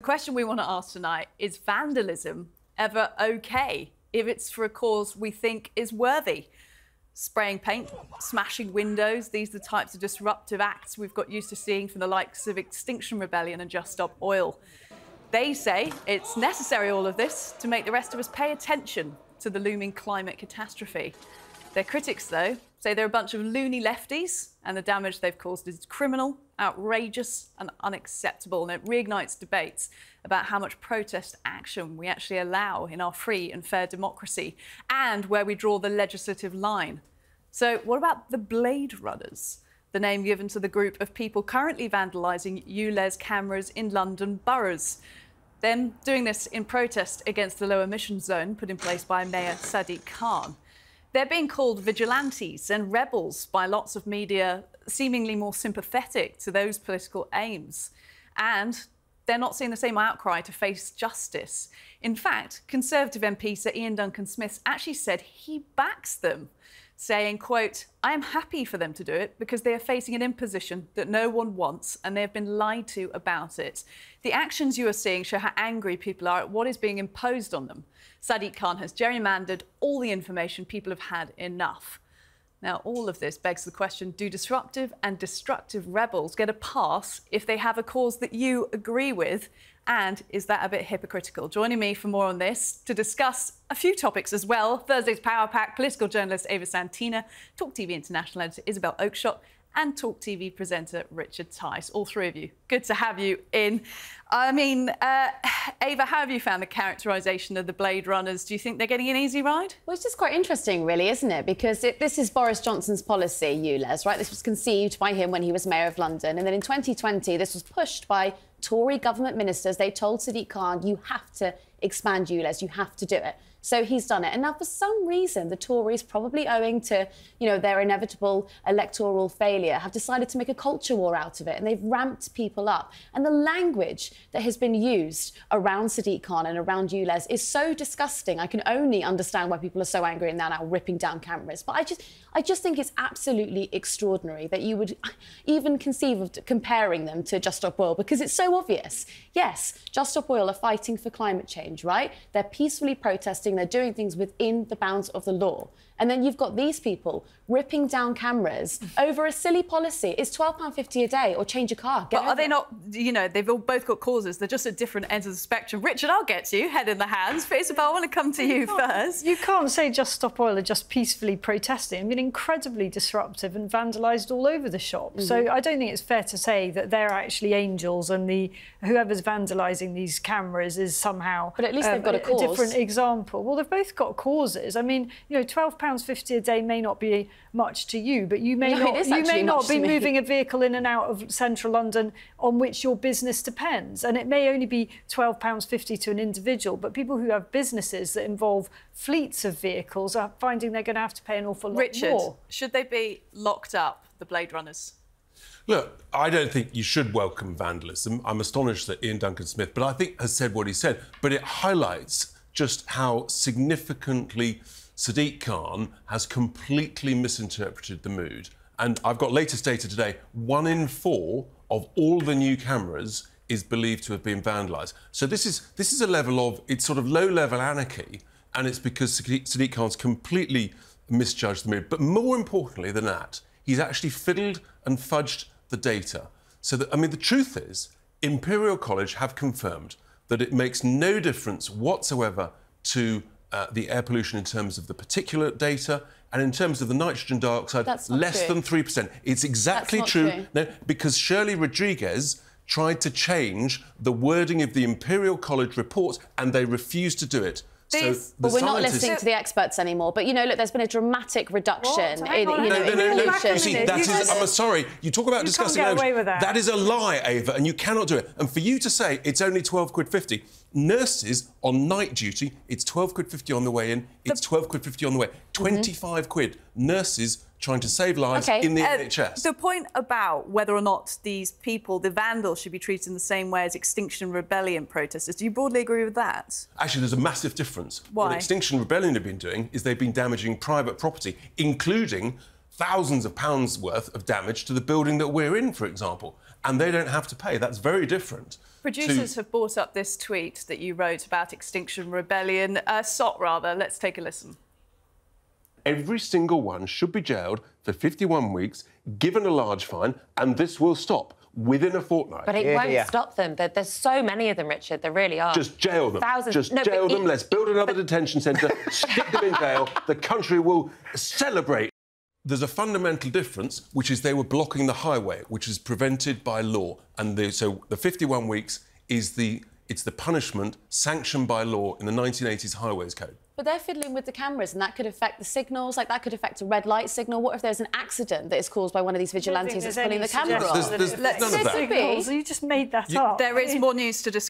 The question we want to ask tonight is vandalism ever okay if it's for a cause we think is worthy? Spraying paint, smashing windows, these are the types of disruptive acts we've got used to seeing from the likes of Extinction Rebellion and Just Stop Oil. They say it's necessary, all of this, to make the rest of us pay attention to the looming climate catastrophe. Their critics, though, say they're a bunch of loony lefties and the damage they've caused is criminal, outrageous and unacceptable, and it reignites debates about how much protest action we actually allow in our free and fair democracy and where we draw the legislative line. So what about the Blade Runners, the name given to the group of people currently vandalising ULEZ cameras in London boroughs? Them doing this in protest against the low emission zone put in place by Mayor Sadiq Khan. They're being called vigilantes and rebels by lots of media, seemingly more sympathetic to those political aims. And they're not seeing the same outcry to face justice. In fact, Conservative MP Sir Ian Duncan-Smith actually said he backs them, saying, quote, "I am happy for them to do it because they are facing an imposition that no one wants and they have been lied to about it. The actions you are seeing show how angry people are at what is being imposed on them. Sadiq Khan has gerrymandered all the information. People have had enough." Now, all of this begs the question, do disruptive and destructive rebels get a pass if they have a cause that you agree with? And is that a bit hypocritical? Joining me for more on this, to discuss a few topics as well, Thursday's Power Pack, political journalist Ava Santina, TalkTV international editor Isabel Oakeshott, and TalkTV presenter Richard Tice. All three of you, good to have you in. I mean, Ava, how have you found the characterisation of the Blade Runners? Do you think they're getting an easy ride? Well, it's just quite interesting, really, isn't it? Because this is Boris Johnson's policy, ULEZ, right? This was conceived by him when he was Mayor of London. And then in 2020, this was pushed by Tory government ministers. They told Sadiq Khan, you have to expand ULEZ, you have to do it. So he's done it. And now, for some reason, the Tories, probably owing to, their inevitable electoral failure, have decided to make a culture war out of it. And they've ramped people up. And the language that has been used around Sadiq Khan and around ULEZ is so disgusting. I can only understand why people are so angry and they're now ripping down cameras. But I just think it's absolutely extraordinary that you would even conceive of comparing them to Just Stop Oil, because it's so obvious. Yes, Just Stop Oil are fighting for climate change, right? They're peacefully protesting. They're doing things within the bounds of the law. And then you've got these people ripping down cameras over a silly policy. It's £12.50 a day, or change your car. But are they not, they've all both got causes. They're just at different ends of the spectrum. Richard, I'll get to you, head in the hands. But Isabel, I want to come to you first. You can't say Just Stop Oil are just peacefully protesting. I mean, incredibly disruptive and vandalised all over the shop. So I don't think it's fair to say that they're actually angels and whoever's vandalising these cameras is somehow... But at least they've got a cause. A different example. Well, they've both got causes. I mean, £12.50 a day may not be much to you, but you may not be moving a vehicle in and out of central London on which your business depends. And it may only be £12.50 to an individual, but people who have businesses that involve fleets of vehicles are finding they're going to have to pay an awful lot more. Richard, should they be locked up, the Blade Runners? Look, I don't think you should welcome vandalism. I'm astonished that Ian Duncan-Smith, but I think has said what he said. But it highlights just how significantly Sadiq Khan has completely misinterpreted the mood. And I've got latest data today. 1 in 4 of all the new cameras is believed to have been vandalised. So this is a level of, it's sort of low-level anarchy, and it's because Sadiq Khan's completely misjudged the mood. But more importantly than that, he's actually fiddled and fudged the data. So that, I mean, the truth is, Imperial College have confirmed that it makes no difference whatsoever to the air pollution in terms of the particulate data, and in terms of the nitrogen dioxide, less than 3%. It's exactly true. No, because Shirley Rodriguez tried to change the wording of the Imperial College report, and they refused to do it. Well, we're not listening to the experts anymore. But, look, there's been a dramatic reduction in pollution. You see, I'm sorry, you talk about discussing language. That is a lie, Ava, and you cannot do it. And for you to say it's only £12.50, nurses on night duty, it's £12.50 on the way in, it's £12.50 on the way. 25 quid. Nurses trying to save lives in the NHS. The point about whether or not these people, the vandals, should be treated in the same way as Extinction Rebellion protesters, do you broadly agree with that? Actually, there's a massive difference. Why? What Extinction Rebellion have been doing is they've been damaging private property, including thousands of pounds worth of damage to the building that we're in, for example. and they don't have to pay. That's very different. Producers have brought up this tweet that you wrote about Extinction Rebellion. SOT, rather. Let's take a listen. Every single one should be jailed for 51 weeks, given a large fine, and this will stop within a fortnight. But it won't stop them. There's so many of them, Richard. There really are. Just jail them. Thousands. Just jail them. Let's build another detention centre, stick them in jail. The country will celebrate. There's a fundamental difference, which is they were blocking the highway, which is prevented by law. And so the 51 weeks is the punishment sanctioned by law in the 1980s Highways Code. But they're fiddling with the cameras, and that could affect the signals, like that could affect a red light signal. What if there's an accident that is caused by one of these vigilantes that's pulling the camera off? There's none of that. You just made that up. There is more news to discuss.